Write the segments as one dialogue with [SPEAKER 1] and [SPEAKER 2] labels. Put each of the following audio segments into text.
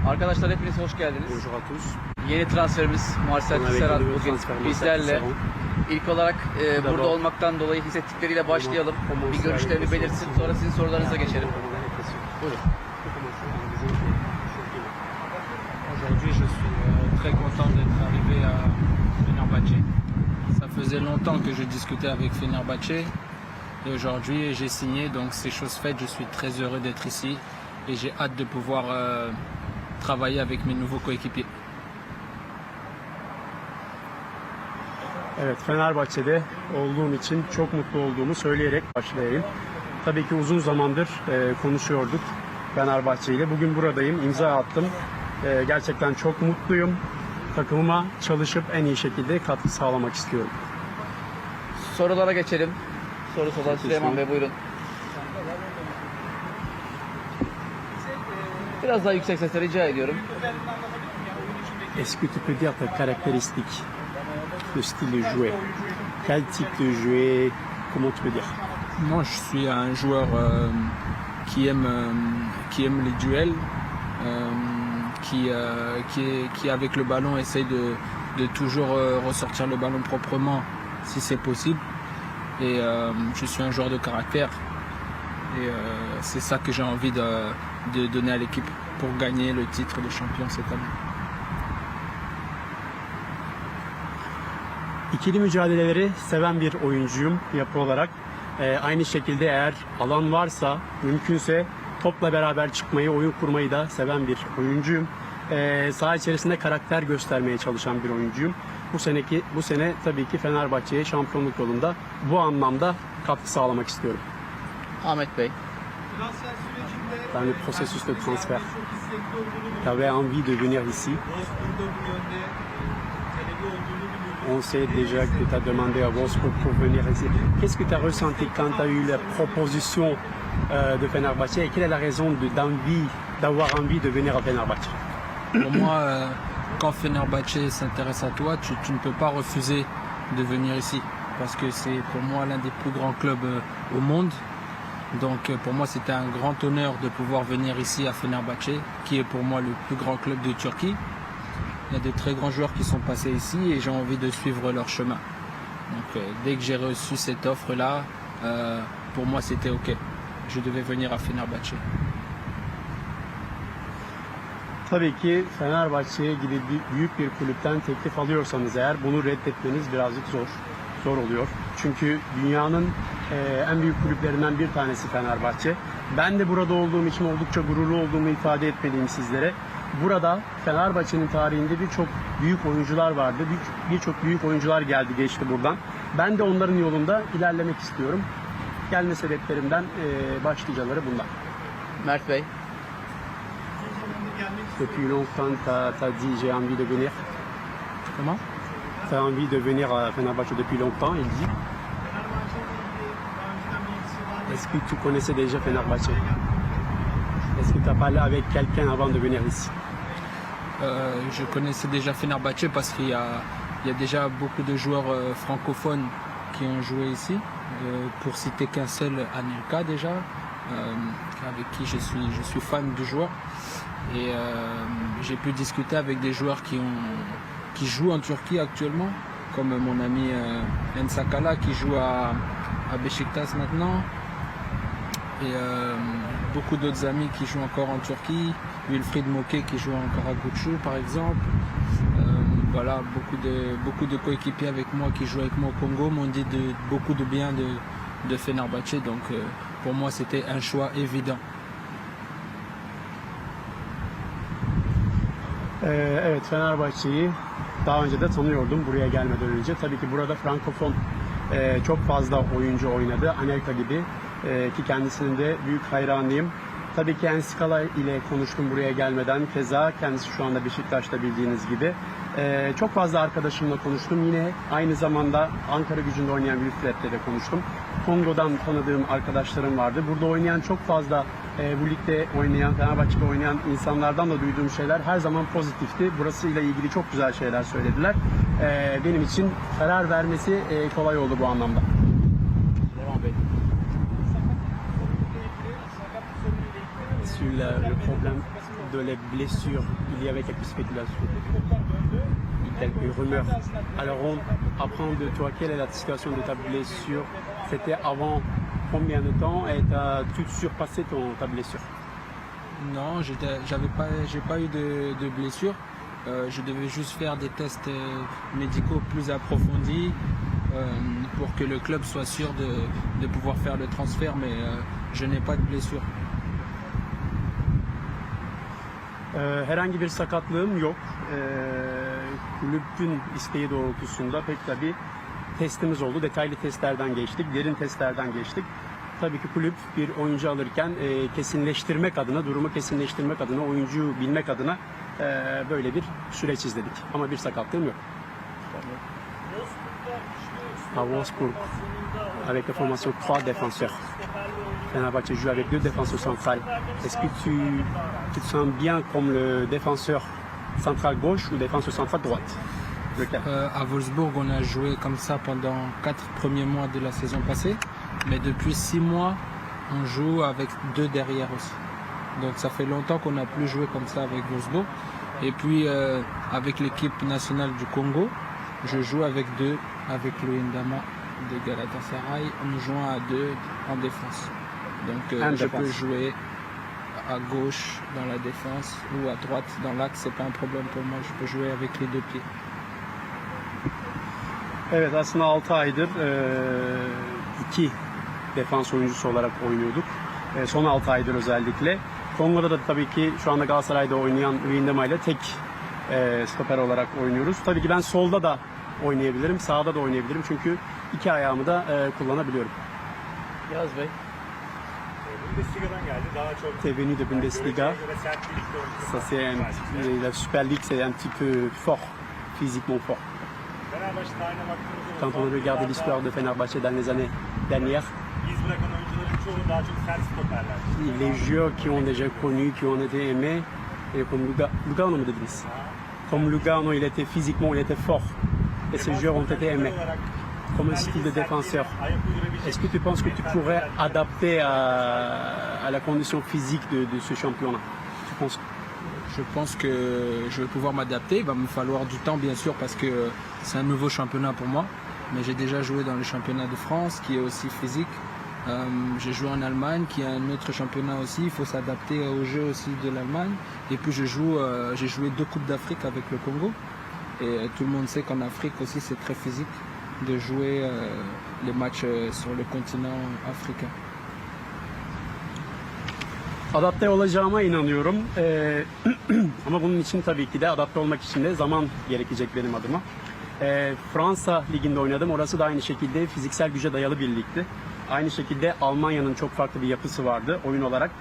[SPEAKER 1] Arkadaşlar hepiniz hoş geldiniz.
[SPEAKER 2] Bonjour à tous.
[SPEAKER 1] Yeni transferimiz Marcel Tisserand bugün bizlerle. İlk olarak burada olmaktan dolayı hissettikleriyle başlayalım. Bir görüşlerini belirtsin, sonra sizin sorularınıza geçelim. Buyurun.
[SPEAKER 3] Aujourd'hui, je suis très content d'être arrivé à Fenerbahçe. Ça faisait longtemps que je discutais avec Fenerbahçe et aujourd'hui j'ai signé, donc c'est chose faite. Je suis très heureux d'être ici et j'ai hâte de pouvoir travailler avec mes nouveaux coéquipiers.
[SPEAKER 2] Evet, Fenerbahçe'de olduğum için çok mutlu olduğumu söyleyerek başlayayım. Tabii ki uzun zamandır konuşuyorduk Fenerbahçe ile. Bugün buradayım, imza attım. Gerçekten çok mutluyum. Takımıma çalışıp en iyi şekilde katkı sağlamak istiyorum.
[SPEAKER 1] Sorulara geçelim. Sorusu olan Süleyman Bey, buyurun. Biraz daha yüksek sesle rica ediyorum.
[SPEAKER 2] Est-ce que tu peux dire ta caractéristique, le style de jouer? Quel type de jouer? Comment tu peux dire?
[SPEAKER 3] Moi, je suis un joueur qui aime les duels, qui avec le ballon essaye de toujours ressortir le ballon proprement si c'est possible. Et je suis un joueur de caractère. Et c'est ça que j'ai envie de donner à l'équipe pour gagner le titre de champion cette année.
[SPEAKER 2] İkili mücadeleleri seven bir oyuncuyum yapı olarak. Aynı şekilde eğer alan varsa, mümkünse topla beraber çıkmayı, oyun kurmayı da seven bir oyuncuyum. Saha içerisinde karakter göstermeye çalışan bir oyuncuyum. Bu sene tabii ki Fenerbahçe'ye şampiyonluk yolunda bu anlamda katkı sağlamak istiyorum.
[SPEAKER 1] Ahmet Bey.
[SPEAKER 2] Dans le processus de transfert, tu avais envie de venir ici. On sait déjà que tu as demandé à Wolfsburg pour venir ici. Qu'est-ce que tu as ressenti quand tu as eu la proposition de Fenerbahçe et quelle est la raison d'avoir envie de venir à Fenerbahçe?
[SPEAKER 3] Pour moi, quand Fenerbahçe s'intéresse à toi, tu ne peux pas refuser de venir ici. Parce que c'est pour moi l'un des plus grands clubs au monde. Donc pour moi c'était un grand honneur de pouvoir venir ici à Fenerbahçe, qui est pour moi le plus grand club de Turquie. Il y a de très grands joueurs qui sont passés ici et j'ai envie de suivre leur chemin. Donc dès que j'ai reçu cette offre-là, pour moi c'était OK. Je devais venir à Fenerbahçe.
[SPEAKER 2] Tabii ki Fenerbahçe'ye gibi büyük bir kulüpten teklif alıyorsanız eğer bunu reddetmeniz birazcık zor oluyor. Çünkü dünyanın en büyük kulüplerinden bir tanesi Fenerbahçe. Ben de burada olduğum için oldukça gururlu olduğumu ifade etmeliyim sizlere. Burada Fenerbahçe'nin tarihinde birçok büyük oyuncular vardı. Birçok büyük oyuncular geldi geçti buradan. Ben de onların yolunda ilerlemek istiyorum. Gelme sebeplerimden başlıcaları bunlar.
[SPEAKER 1] Mert Bey.
[SPEAKER 2] Depuis longtemps, t'as dit j'ai envie de venir.
[SPEAKER 3] Comment?
[SPEAKER 2] T'as envie de venir à Fenerbahçe depuis longtemps, il dit. Est-ce que tu connaissais déjà Fenerbahçe? Est-ce que tu as parlé avec quelqu'un avant de venir ici?
[SPEAKER 3] Je connaissais déjà Fenerbahçe parce qu'il y a déjà beaucoup de joueurs francophones qui ont joué ici. Pour citer qu'un seul, Anelka déjà, avec qui je suis fan du joueur. Et j'ai pu discuter avec des joueurs qui jouent en Turquie actuellement, comme mon ami Ensakala qui joue à Beşiktaş maintenant. Et beaucoup d'autres amis qui jouent encore en Turquie, Wilfried Moquet qui joue encore à Gucciu par exemple. Voilà, beaucoup de coéquipiers avec moi qui jouent avec moi au Congo m'ont dit beaucoup de bien de Fenerbahçe, donc pour moi c'était un choix évident.
[SPEAKER 2] Evet, Fenerbahçe'yi daha önce de tanıyordum buraya gelmeden önce. Tabii ki burada Frankofon çok fazla oyuncu oynadı. Anelka gibi ki kendisinin de büyük hayranıyım. Tabii ki Enskala ile konuştum buraya gelmeden. Keza kendisi şu anda Beşiktaş'ta bildiğiniz gibi. Çok fazla arkadaşımla konuştum. Yine aynı zamanda Ankara Gücü'nde oynayan Wilfried'le de konuştum. Kongo'dan tanıdığım arkadaşlarım vardı. Burada oynayan çok fazla bu ligde oynayan, Fenerbahçe'de oynayan insanlardan da duyduğum şeyler her zaman pozitifti. Burasıyla ilgili çok güzel şeyler söylediler. Benim için karar vermesi kolay oldu bu anlamda.
[SPEAKER 1] Süleyman Bey.
[SPEAKER 2] Sur le problème de les blessures, il y avait quelques spéculations, quelques rumeurs. Alors on apprend de toi quelle est la situation de ta blessure. C'était avant combien de temps et tu surpassé ta blessure?
[SPEAKER 3] Non, j'ai pas eu de blessure. Je devais juste faire des tests médicaux plus approfondis pour que le club soit sûr de pouvoir faire le transfert, mais je n'ai pas de blessure.
[SPEAKER 2] Herhangi bir sakatlığım yok. Kulübün isteği doğrultusunda pek tabii testimiz oldu. Detaylı testlerden geçtik, derin testlerden geçtik. Tabii ki kulüp bir oyuncu alırken kesinleştirmek adına, durumu kesinleştirmek adına, oyuncuyu bilmek adına böyle bir süreç izledik. Ama bir sakatlığım yok. À Wolfsburg, avec la formation 3 défenseurs. Fenerbahçe joue avec 2 défenseurs centrales. Est-ce que tu te sens bien comme le défenseur central gauche ou défenseur central droite? Lequel?
[SPEAKER 3] À Wolfsburg, on a joué comme ça pendant 4 premiers mois de la saison passée, mais depuis 6 mois, on joue avec 2 derrière aussi. Donc ça fait longtemps qu'on n'a plus joué comme ça avec Wolfsburg. Et puis avec l'équipe nationale du Congo, je joue avec 2, avec Luindama de Galatasaray, en jouant à 2 en défense. Donc je peux jouer à gauche dans la défense ou à droite dans l'axe, c'est pas un problème pour moi, je peux jouer avec les 2 pieds.
[SPEAKER 2] Evet, aslında 6 aydır 2 defans oyuncusu olarak oynuyorduk. Son 6 aydır özellikle. Kongo'da da tabii ki şu anda Galatasaray'da oynayan Luindama ile tek stoper olarak oynuyoruz. Tabii ki ben solda da oynayabilirim, sağda da oynayabilirim çünkü 2 ayağımı da kullanabiliyorum.
[SPEAKER 1] Yaz Bey.
[SPEAKER 4] Bundesliga'dan geldi. Daha çok
[SPEAKER 2] T'es venu de Bundesliga. Ça c'est la Super League, c'est un petit peu fort, physiquement fort.
[SPEAKER 4] Fenerbahçe tarihine baktığımızda
[SPEAKER 2] Quand on regarde l'histoire de Fenerbahçe dans les années dernières,
[SPEAKER 4] iz bırakan oyuncuların çoğu daha çok sert stoperler.
[SPEAKER 2] les joueurs qui ont déjà connu, qui ont été aimés, et comme Lugano mu dediniz? Comme Lugano, il était physiquement, il était fort. Et ces joueurs ont été aimés. Comme un style de défenseur. Est-ce que tu penses que tu pourrais adapter à la condition physique de ce championnat? Tu penses?
[SPEAKER 3] Je pense que je vais pouvoir m'adapter. Il va me falloir du temps, bien sûr, parce que c'est un nouveau championnat pour moi. Mais j'ai déjà joué dans le championnat de France, qui est aussi physique. J'ai joué en Allemagne, qui est un autre championnat aussi. Il faut s'adapter au jeu aussi de l'Allemagne. Et puis j'ai joué 2 Coupes d'Afrique avec le Congo. Et tout le monde sait qu'en Afrique aussi, c'est très physique de jouer les matchs sur le continent africain.
[SPEAKER 2] Adapte olacağıma inanıyorum. Ama bunun için tabii ki de adapte olmak için de zaman gerekecek benim adıma. Fransa Ligi'nde oynadım. Orası da aynı şekilde fiziksel güce dayalı bir ligdi. Aynı şekilde Almanya'nın çok farklı bir yapısı vardı oyun olarak.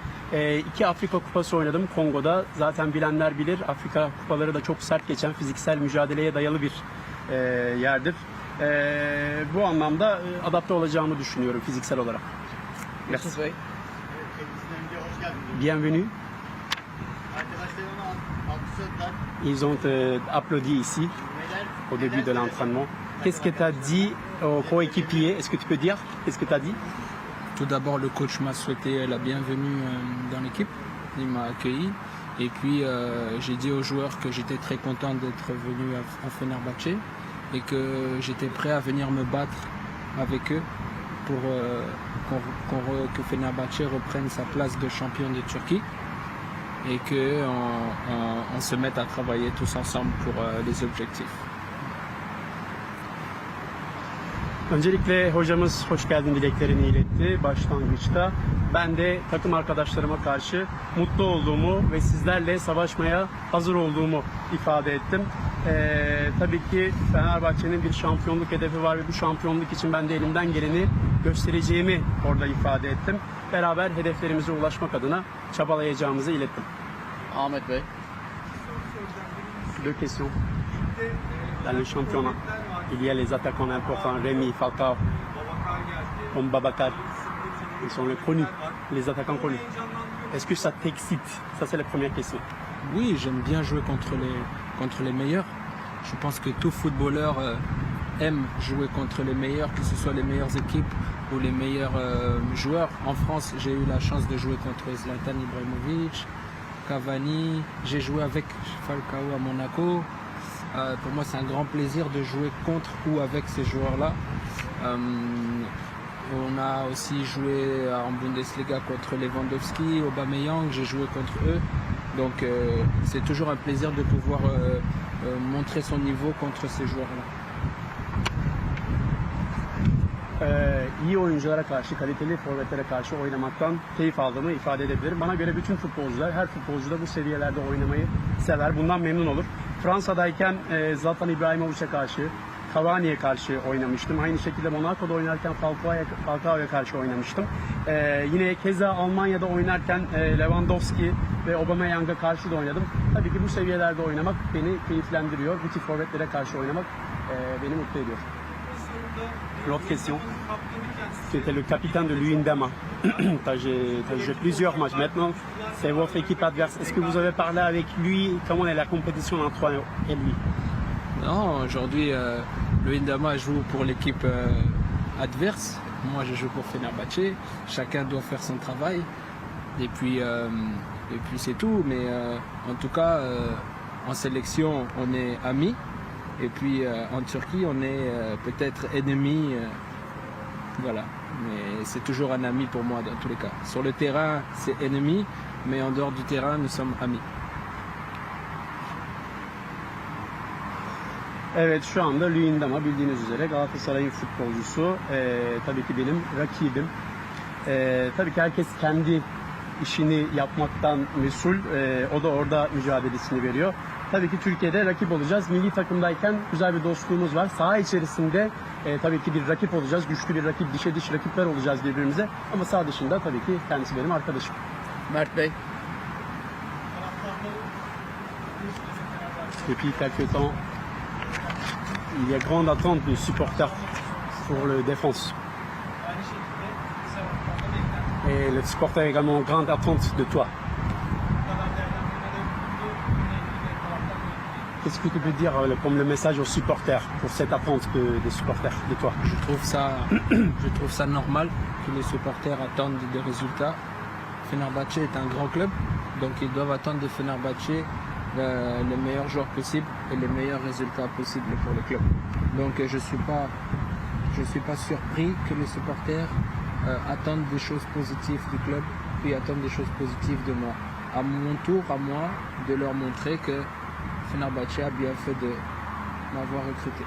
[SPEAKER 2] 2 Afrika Kupası oynadım Kongo'da. Zaten bilenler bilir. Afrika Kupaları da çok sert geçen fiziksel mücadeleye dayalı bir yerdir. Bu anlamda adapte olacağımı düşünüyorum fiziksel olarak.
[SPEAKER 1] Yusuf Bey.
[SPEAKER 2] Bienvenue. Ils ont applaudi ici au début de l'entraînement. Qu'est-ce que tu as dit aux coéquipiers? Est-ce que tu peux dire? Qu'est-ce que tu as dit?
[SPEAKER 3] Tout d'abord, le coach m'a souhaité la bienvenue dans l'équipe. Il m'a accueilli. Et puis, j'ai dit aux joueurs que j'étais très content d'être venu à Fenerbahçe et que j'étais prêt à venir me battre avec eux pour que Fenerbahçe reprenne sa place de champion de Turquie et qu'on se mette à travailler tous ensemble pour les objectifs.
[SPEAKER 2] Öncelikle hocamız hoş geldin dileklerini iletti başlangıçta. Ben de takım arkadaşlarıma karşı mutlu olduğumu ve sizlerle savaşmaya hazır olduğumu ifade ettim. Tabii ki Fenerbahçe'nin bir şampiyonluk hedefi var ve bu şampiyonluk için ben de elimden geleni göstereceğimi orada ifade ettim. Beraber hedeflerimize ulaşmak adına çabalayacağımızı ilettim.
[SPEAKER 1] Ahmet Bey.
[SPEAKER 2] 2 questions. Dans le championnat, il y a les attaquants importants, Rémi, Falcao, comme Babacar. Ils sont les connus, les attaquants connus. Est-ce que ça t'excite? Ça, c'est la première question.
[SPEAKER 3] Oui, j'aime bien jouer contre les meilleurs. Je pense que tout footballeur aime jouer contre les meilleurs, que ce soit les meilleures équipes ou les meilleurs joueurs. En France, j'ai eu la chance de jouer contre Zlatan Ibrahimovic, Cavani, j'ai joué avec Falcao à Monaco. Pour moi, c'est un grand plaisir de jouer contre ou avec ces joueurs-là. On a aussi joué en Bundesliga contre Lewandowski, Aubameyang, j'ai joué contre eux. Donc c'est toujours un plaisir de pouvoir montrer son niveau contre ces joueurs-là.
[SPEAKER 2] İyi oyunculara karşı, kaliteli forvetlere karşı oynamaktan keyif aldığımı ifade edebilirim. Bana göre bütün futbolcular, her futbolcu da bu seviyelerde oynamayı sever. Bundan memnun olur. Fransa'dayken Zlatan İbrahimovic'e karşı, Cavani'ye karşı oynamıştım. Aynı şekilde Monaco'da oynarken Falcao'ya karşı oynamıştım. Yine keza Almanya'da oynarken Lewandowski ve Aubameyang'a karşı da oynadım. Tabii ki bu seviyelerde oynamak beni keyiflendiriyor. Bu tip forvetlere karşı oynamak beni mutlu ediyor. L'autre question. Tu étais le capitaine de l'UINDAMA. Tu as joué plusieurs matchs. Maintenant, c'est votre équipe adverse. Est-ce que vous avez parlé avec lui? Comment est la compétition entre toi et lui?
[SPEAKER 3] Non, aujourd'hui, le Indama joue pour l'équipe adverse. Moi, je joue pour Fenerbahçe. Chacun doit faire son travail. Et puis c'est tout. Mais en tout cas, en sélection, on est amis. Et puis en Turquie, on est peut-être ennemis. Voilà. Mais c'est toujours un ami pour moi dans tous les cas. Sur le terrain, c'est ennemi. Mais en dehors du terrain, nous sommes amis.
[SPEAKER 2] Evet, şu anda Luyendama bildiğiniz üzere Galatasaray'ın futbolcusu. Tabii ki benim rakibim. Tabii ki herkes kendi işini yapmaktan mesul. O da orada mücadelesini veriyor. Tabii ki Türkiye'de rakip olacağız. Milli takımdayken güzel bir dostluğumuz var. Saha içerisinde tabii ki bir rakip olacağız. Güçlü bir rakip, dişe diş rakipler olacağız birbirimize. Ama saha dışında tabii ki kendisi benim arkadaşım.
[SPEAKER 1] Mert Bey.
[SPEAKER 2] Depuis quelques temps, il y a grande attente des supporters pour le défense. Et les supporters ont également grande attente de toi. Qu'est-ce que tu peux dire comme le message aux supporters pour cette attente des supporters de toi?
[SPEAKER 3] Je trouve ça normal que les supporters attendent des résultats. Fenerbahçe est un grand club, donc ils doivent attendre de Fenerbahçe les meilleurs joueurs possibles et les meilleurs résultats possibles pour le club. Donc je suis pas surpris que les supporters attendent des choses positives du club, puis attendent des choses positives de moi. À mon tour, à moi, de leur montrer que Fenerbahçe a bien fait de m'avoir recruté.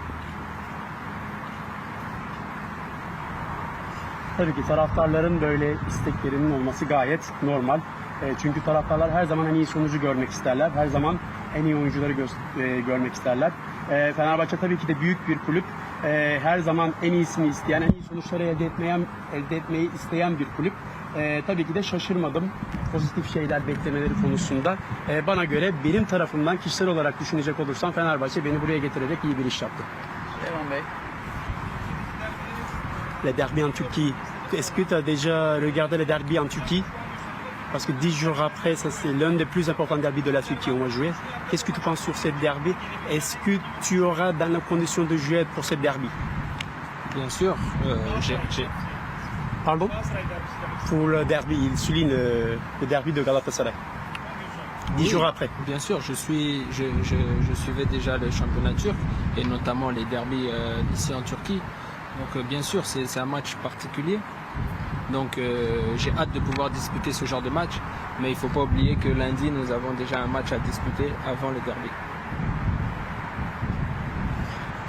[SPEAKER 2] Tabii ki taraftarların böyle isteklerinin olması gayet normal. Çünkü taraftarlar her zaman en iyi sonucu görmek isterler. Her zaman en iyi oyuncuları görmek isterler. Fenerbahçe tabii ki de büyük bir kulüp. Her zaman en iyisini isteyen, en iyi sonuçları elde etmeyi isteyen bir kulüp. Tabii ki de şaşırmadım pozitif şeyler beklemeleri konusunda. Bana göre benim tarafımdan kişisel olarak düşünecek olursam Fenerbahçe beni buraya getirerek iyi bir iş yaptı.
[SPEAKER 1] Süleyman Bey.
[SPEAKER 2] Les derbys en Turquie. Est-ce que tu as déjà regardé les derbys en Turquie? Parce que 10 jours après, ça c'est l'un des plus importants derbys de la Turquie on va jouer. Qu'est-ce que tu penses sur cette derby? Est-ce que tu auras dans la condition de jouer pour cette derby?
[SPEAKER 3] Bien sûr,
[SPEAKER 2] Pardon? Pour le derby, il souligne le derby de Galatasaray. 10 jours après.
[SPEAKER 3] Bien sûr, je suivais déjà le championnat turc et notamment les derbys ici en Turquie. Donc bien sûr, c'est un match particulier. Donc j'ai hâte de pouvoir disputer ce genre de match. Mais il ne faut pas oublier que lundi, nous avons déjà un match à disputer avant le derby.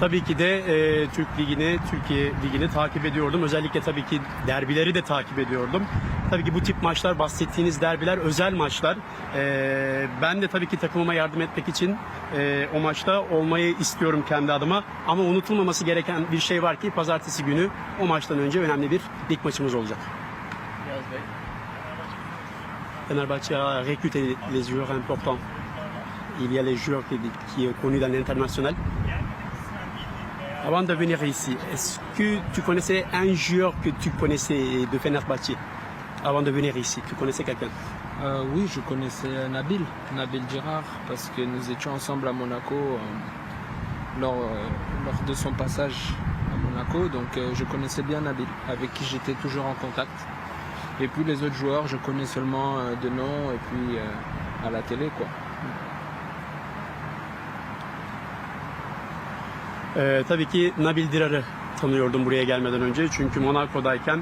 [SPEAKER 2] Tabii ki de Türk Ligi'ni, Türkiye Ligi'ni takip ediyordum. Özellikle tabii ki derbileri de takip ediyordum. Tabii ki bu tip maçlar, bahsettiğiniz derbiler özel maçlar. Ben de tabii ki takımıma yardım etmek için o maçta olmayı istiyorum kendi adıma. Ama unutulmaması gereken bir şey var ki pazartesi günü o maçtan önce önemli bir lig maçımız olacak.
[SPEAKER 1] Yaz Bey.
[SPEAKER 2] Fenerbahçe a recruté les joueurs importants. Il y a les joueurs qui sont connus dans l'international. Avant de venir ici, est-ce que tu connaissais un joueur que tu connaissais de Fenerbahçe? Avant de venir ici, tu connaissais quelqu'un?
[SPEAKER 3] Oui, je connaissais Nabil Girard, parce que nous étions ensemble à Monaco lors de son passage à Monaco. Donc je connaissais bien Nabil, avec qui j'étais toujours en contact. Et puis les autres joueurs, je connais seulement de nom. Et puis à la télé, quoi.
[SPEAKER 2] Tabii ki Nabil Dirar'ı tanıyordum buraya gelmeden önce. Çünkü Monaco'dayken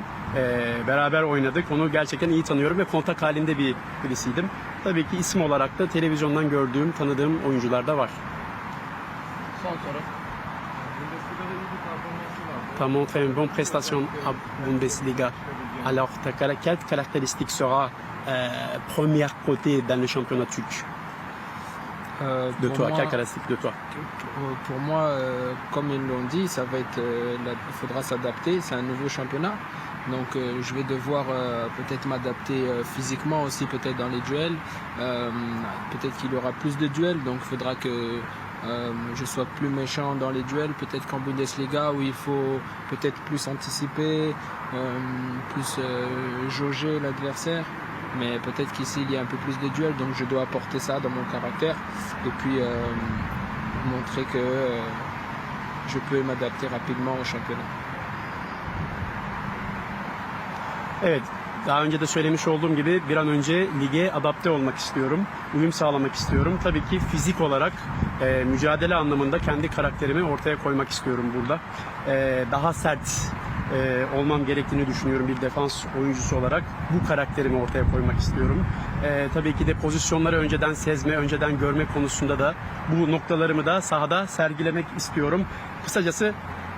[SPEAKER 2] beraber oynadık. Onu gerçekten iyi tanıyorum ve kontak halinde birisiydim. Tabii ki isim olarak da televizyondan gördüğüm, tanıdığım oyuncular da var.
[SPEAKER 1] Son soru.
[SPEAKER 2] Tu as montré une bonne prestation à Bundesliga. Alors, quelle caractéristique sera première côté dans le championnat turc de
[SPEAKER 3] Pour
[SPEAKER 2] toi?
[SPEAKER 3] moi-
[SPEAKER 2] Quelle caractéristique de toi?
[SPEAKER 3] Pour moi, comme ils l'ont dit, ça va être, il faudra s'adapter. C'est un nouveau championnat, donc je vais devoir peut-être m'adapter physiquement aussi, peut-être dans les duels. Peut-être qu'il y aura plus de duels, donc il faudra que je sois plus méchant dans les duels. Peut-être qu'en Bundesliga, où il faut peut-être plus anticiper, plus jauger l'adversaire. Mais peut-être qu'ici il y a un peu plus de duels, donc je dois apporter ça dans mon caractère et puis montrer que je peux m'adapter rapidement au championnat.
[SPEAKER 2] Evet, daha önce de söylemiş olduğum gibi bir an önce lige adapte olmak istiyorum, uyum sağlamak istiyorum. Tabii ki fizik olarak mücadele anlamında kendi karakterimi ortaya koymak istiyorum burada. Daha sert olmam gerektiğini düşünüyorum bir defans oyuncusu olarak. Bu karakterimi ortaya koymak istiyorum. Tabii ki de pozisyonları önceden sezme, önceden görme konusunda da bu noktalarımı da sahada sergilemek istiyorum. Kısacası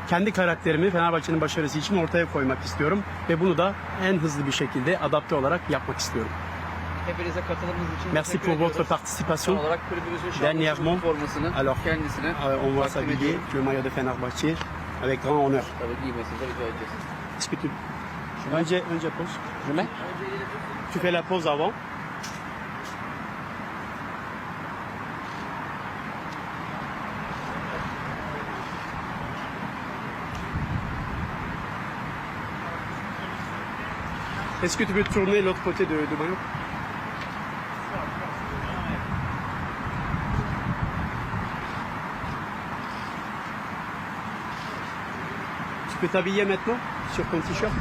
[SPEAKER 2] kendi karakterimi Fenerbahçe'nin başarısı için ortaya koymak istiyorum ve bunu da en hızlı bir şekilde adapte olarak yapmak istiyorum.
[SPEAKER 1] Hepinize katılımınız için
[SPEAKER 2] Merci
[SPEAKER 1] teşekkür
[SPEAKER 2] pour votre
[SPEAKER 1] ediyoruz.
[SPEAKER 2] participation.
[SPEAKER 1] Son olarak kulübümüzün
[SPEAKER 2] Dernièrement,
[SPEAKER 1] şampiyonluk formasını
[SPEAKER 2] alors,
[SPEAKER 1] kendisine
[SPEAKER 2] On va
[SPEAKER 1] takdim
[SPEAKER 2] s'habiller
[SPEAKER 1] ediyorum.
[SPEAKER 2] le maillot de Fenerbahçe avec grand honneur.
[SPEAKER 1] Tabii giymesini de rica edeceğiz.
[SPEAKER 2] Est-ce que tu... Önce pose.
[SPEAKER 3] Je mets?
[SPEAKER 2] Tu fais la pause avant. Est-ce que tu peux tourner l'autre côté de maillot? Tu peux t'habiller maintenant sur ton t-shirt?